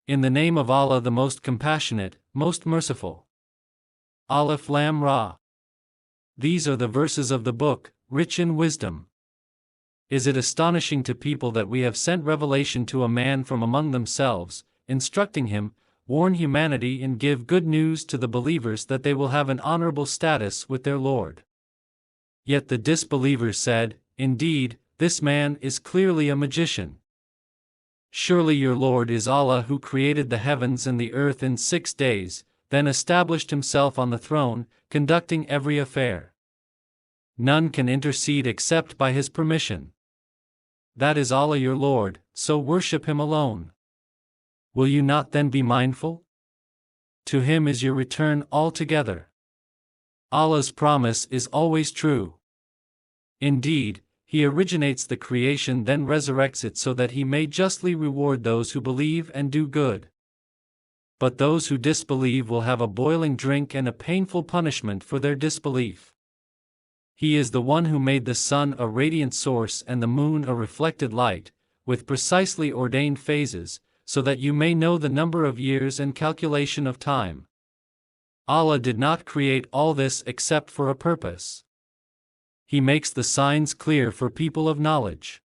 In the name of Allah, the most compassionate, most merciful. Alif Lam Ra. These are the verses of the book, rich in wisdom. Is it astonishing to people that we have sent revelation to a man from among themselves, instructing him, warn humanity and give good news to the believers that they will have an honorable status with their Lord? Yet the disbelievers said, "Indeed, this man is clearly a magician." Surely your Lord is Allah, who created the heavens and the earth in 6 days, then established himself on the throne, conducting every affair. None can intercede except by his permission. That is Allah your Lord, so worship him alone. Will you not then be mindful? To him is your return altogether. Allah's promise is always true. Indeed, He originates the creation, then resurrects it so that He may justly reward those who believe and do good. But those who disbelieve will have a boiling drink and a painful punishment for their disbelief. He is the one who made the sun a radiant source and the moon a reflected light, with precisely ordained phases, so that you may know the number of years and calculation of time. Allah did not create all this except for a purpose. He makes the signs clear for people of knowledge.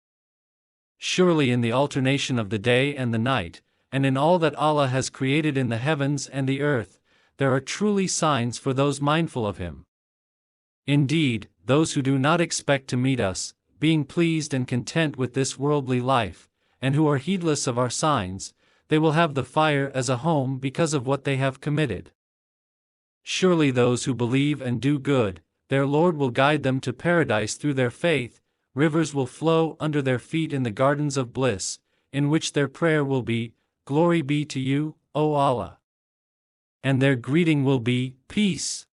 Surely in the alternation of the day and the night, and in all that Allah has created in the heavens and the earth, there are truly signs for those mindful of Him. Indeed, those who do not expect to meet us, being pleased and content with this worldly life, and who are heedless of our signs, they will have the fire as a home because of what they have committed. Surely those who believe and do good, their Lord will guide them to paradise through their faith, rivers will flow under their feet in the gardens of bliss, in which their prayer will be, "Glory be to you, O Allah." And their greeting will be, "Peace."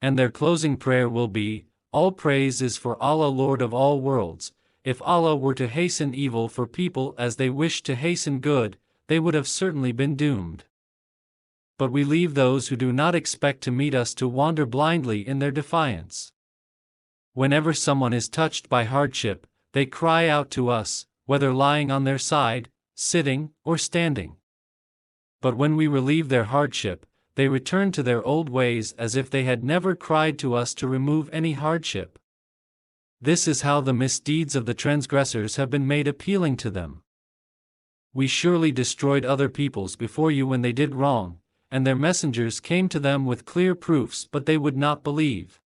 And their closing prayer will be, "All praise is for Allah, Lord of all worlds." If Allah were to hasten evil for people as they wish to hasten good, they would have certainly been doomed. But we leave those who do not expect to meet us to wander blindly in their defiance. Whenever someone is touched by hardship, they cry out to us, whether lying on their side, sitting, or standing. But when we relieve their hardship, they return to their old ways as if they had never cried to us to remove any hardship. This is how the misdeeds of the transgressors have been made appealing to them. We surely destroyed other peoples before you when they did wrong, and their messengers came to them with clear proofs, but they would not believe.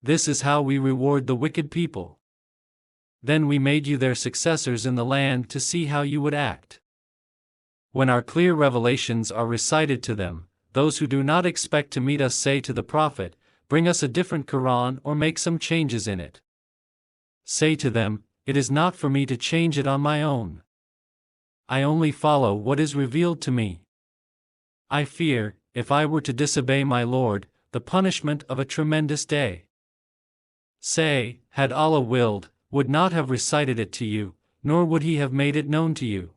This is how we reward the wicked people. Then we made you their successors in the land to see how you would act. When our clear revelations are recited to them, those who do not expect to meet us say to the Prophet, "Bring us a different Quran or make some changes in it." Say to them, "It is not for me to change it on my own. I only follow what is revealed to me. I fear, if I were to disobey my Lord, the punishment of a tremendous day." Say, had Allah willed, would not have recited it to you, nor would He have made it known to you.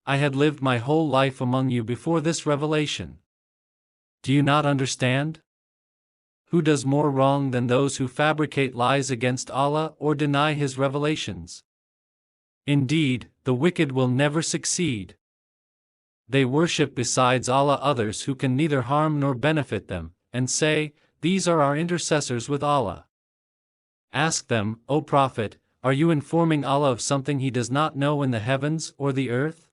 I had lived my whole life among you before this revelation. Do you not understand? Who does more wrong than those who fabricate lies against Allah or deny His revelations? Indeed, the wicked will never succeed. They worship besides Allah others who can neither harm nor benefit them, and say, "These are our intercessors with Allah." Ask them, "O Prophet, are you informing Allah of something He does not know in the heavens or the earth?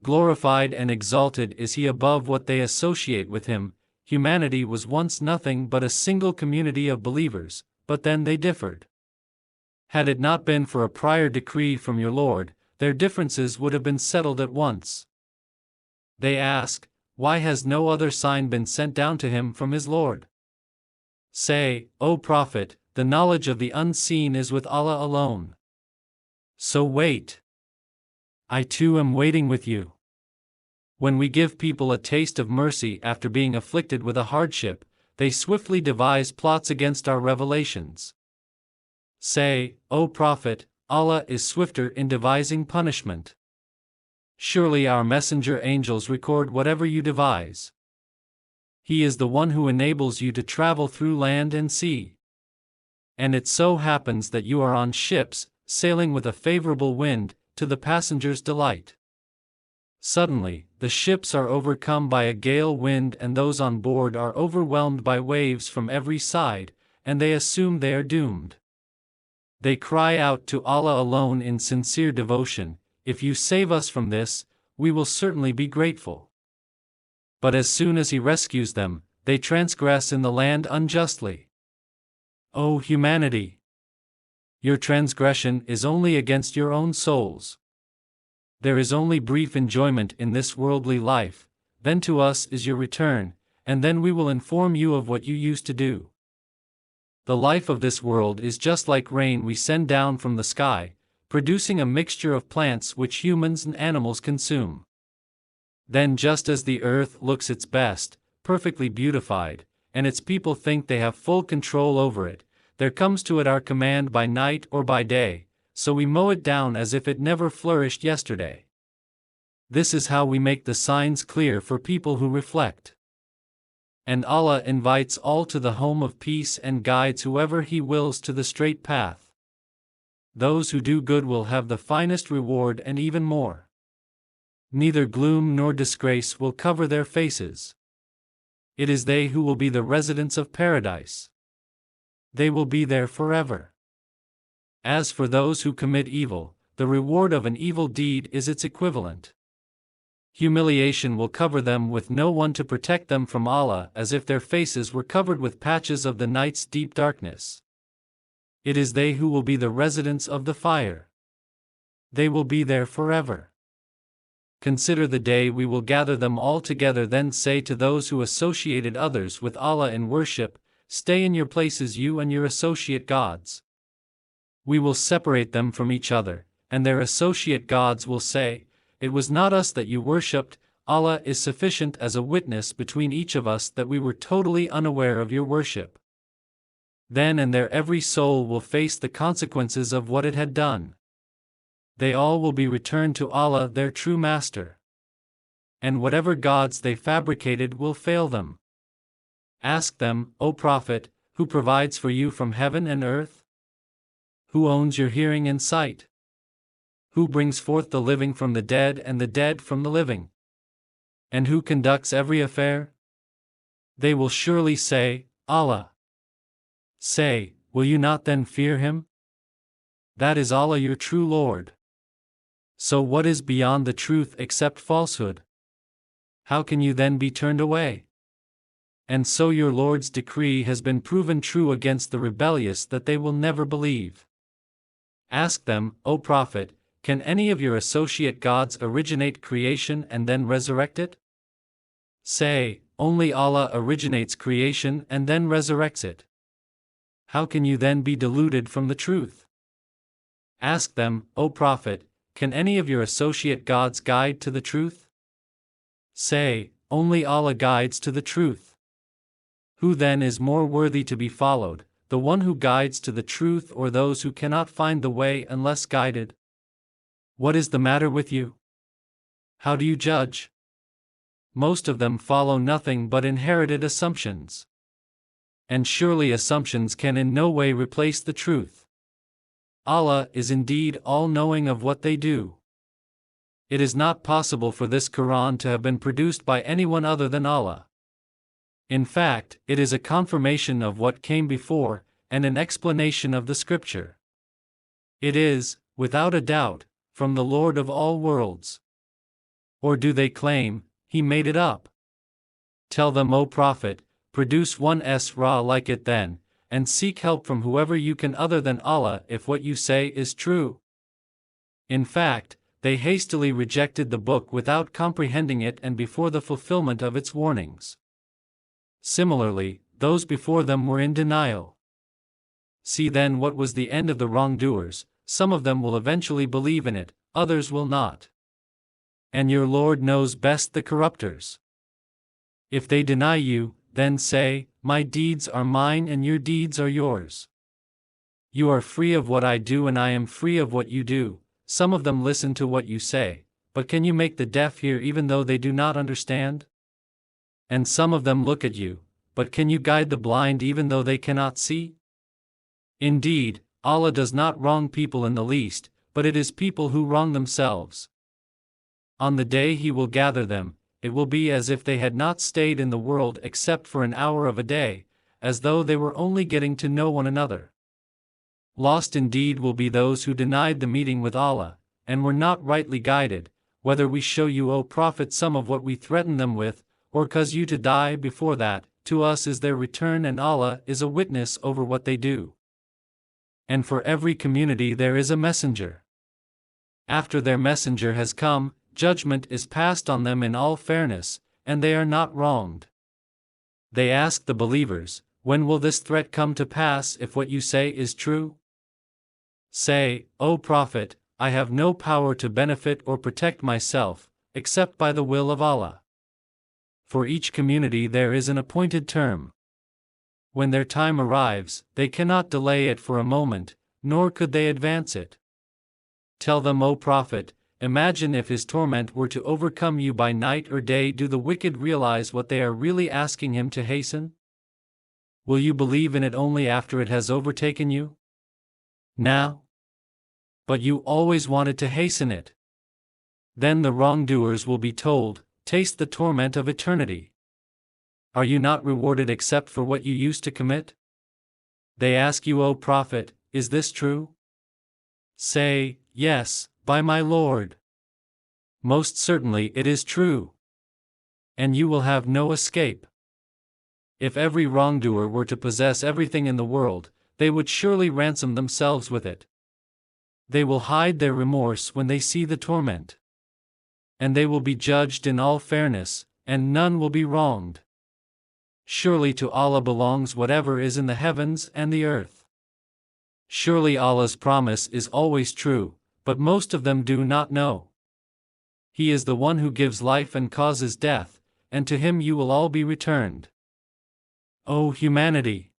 Glorified and exalted is He above what they associate with Him. Humanity was once nothing but a single community of believers, but then they differed. Had it not been for a prior decree from your Lord, their differences would have been settled at once." They ask, "Why has no other sign been sent down to him from his Lord?" Say, "O Prophet, the knowledge of the unseen is with Allah alone. So wait. I too am waiting with you." When we give people a taste of mercy after being afflicted with a hardship, they swiftly devise plots against our revelations. Say, "O Prophet, Allah is swifter in devising punishment. Surely our messenger angels record whatever you devise. He is the one who enables you to travel through land and sea. And it so happens that you are on ships, sailing with a favorable wind, to the passenger's delight. Suddenly, the ships are overcome by a gale wind and those on board are overwhelmed by waves from every side, and they assume they are doomed. They cry out to Allah alone in sincere devotion, "If you save us from this, we will certainly be grateful." But as soon as He rescues them, they transgress in the land unjustly. O humanity! Your transgression is only against your own souls. There is only brief enjoyment in this worldly life, then to us is your return, and then we will inform you of what you used to do. The life of this world is just like rain we send down from the sky, producing a mixture of plants which humans and animals consume. Then just as the earth looks its best, perfectly beautified, and its people think they have full control over it, there comes to it our command by night or by day, so we mow it down as if it never flourished yesterday. This is how we make the signs clear for people who reflect. And Allah invites all to the home of peace and guides whoever He wills to the straight path. Those who do good will have the finest reward and even more. Neither gloom nor disgrace will cover their faces. It is they who will be the residents of paradise. They will be there forever. As for those who commit evil, the reward of an evil deed is its equivalent. Humiliation will cover them with no one to protect them from Allah, as if their faces were covered with patches of the night's deep darkness. It is they who will be the residents of the fire. They will be there forever. Consider the day we will gather them all together, then say to those who associated others with Allah in worship, "Stay in your places, you and your associate gods." We will separate them from each other, and their associate gods will say, "It was not us that you worshipped, Allah is sufficient as a witness between each of us that we were totally unaware of your worship." Then and there every soul will face the consequences of what it had done. They all will be returned to Allah, their true master. And whatever gods they fabricated will fail them. Ask them, O Prophet, who provides for you from heaven and earth? Who owns your hearing and sight? Who brings forth the living from the dead and the dead from the living? And who conducts every affair? They will surely say, Allah. Say, will you not then fear Him? That is Allah your true Lord. So what is beyond the truth except falsehood? How can you then be turned away? And so your Lord's decree has been proven true against the rebellious that they will never believe. Ask them, O Prophet, can any of your associate gods originate creation and then resurrect it? Say, only Allah originates creation and then resurrects it. How can you then be deluded from the truth? Ask them, O Prophet, can any of your associate gods guide to the truth? Say, only Allah guides to the truth. Who then is more worthy to be followed, the one who guides to the truth or those who cannot find the way unless guided? What is the matter with you? How do you judge? Most of them follow nothing but inherited assumptions. And surely assumptions can in no way replace the truth. Allah is indeed all-knowing of what they do. It is not possible for this Quran to have been produced by anyone other than Allah. In fact, it is a confirmation of what came before, and an explanation of the scripture. It is, without a doubt, from the Lord of all worlds. Or do they claim, He made it up? Tell them, O Prophet, produce one surah like it then, and seek help from whoever you can other than Allah if what you say is true. In fact, they hastily rejected the book without comprehending it and before the fulfillment of its warnings. Similarly, those before them were in denial. See then what was the end of the wrongdoers. Some of them will eventually believe in it, others will not. And your Lord knows best the corruptors. If they deny you, then say, my deeds are mine and your deeds are yours. You are free of what I do and I am free of what you do. Some of them listen to what you say, but can you make the deaf hear even though they do not understand? And some of them look at you, but can you guide the blind even though they cannot see? Indeed, Allah does not wrong people in the least, but it is people who wrong themselves. On the day He will gather them, it will be as if they had not stayed in the world except for an hour of a day, as though they were only getting to know one another. Lost indeed will be those who denied the meeting with Allah, and were not rightly guided, whether we show you, O Prophet, some of what we threaten them with, or cause you to die before that. To us is their return, and Allah is a witness over what they do. And for every community there is a messenger. After their messenger has come, judgment is passed on them in all fairness, and they are not wronged. They ask the believers, when will this threat come to pass if what you say is true? Say, O Prophet, I have no power to benefit or protect myself, except by the will of Allah. For each community there is an appointed term. When their time arrives, they cannot delay it for a moment, nor could they advance it. Tell them, O Prophet, imagine if His torment were to overcome you by night or day. Do the wicked realize what they are really asking Him to hasten? Will you believe in it only after it has overtaken you? Now? But you always wanted to hasten it. Then the wrongdoers will be told, taste the torment of eternity. Are you not rewarded except for what you used to commit? They ask you, O Prophet, is this true? Say, yes, by my Lord. Most certainly it is true. And you will have no escape. If every wrongdoer were to possess everything in the world, they would surely ransom themselves with it. They will hide their remorse when they see the torment. And they will be judged in all fairness, and none will be wronged. Surely to Allah belongs whatever is in the heavens and the earth. Surely Allah's promise is always true, but most of them do not know. He is the one who gives life and causes death, and to Him you will all be returned. O humanity!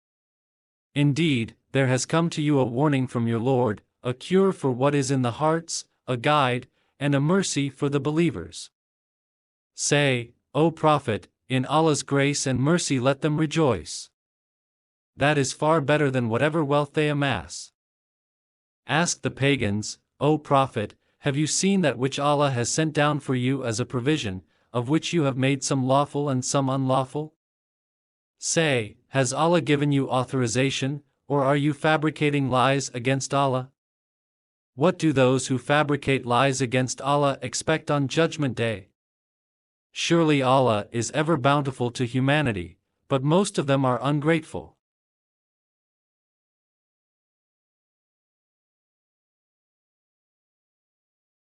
Indeed, there has come to you a warning from your Lord, a cure for what is in the hearts, a guide, and a mercy for the believers. Say, O Prophet, in Allah's grace and mercy let them rejoice. That is far better than whatever wealth they amass. Ask the pagans, O Prophet, have you seen that which Allah has sent down for you as a provision, of which you have made some lawful and some unlawful? Say, has Allah given you authorization, or are you fabricating lies against Allah? What do those who fabricate lies against Allah expect on Judgment Day? Surely Allah is ever bountiful to humanity, but most of them are ungrateful.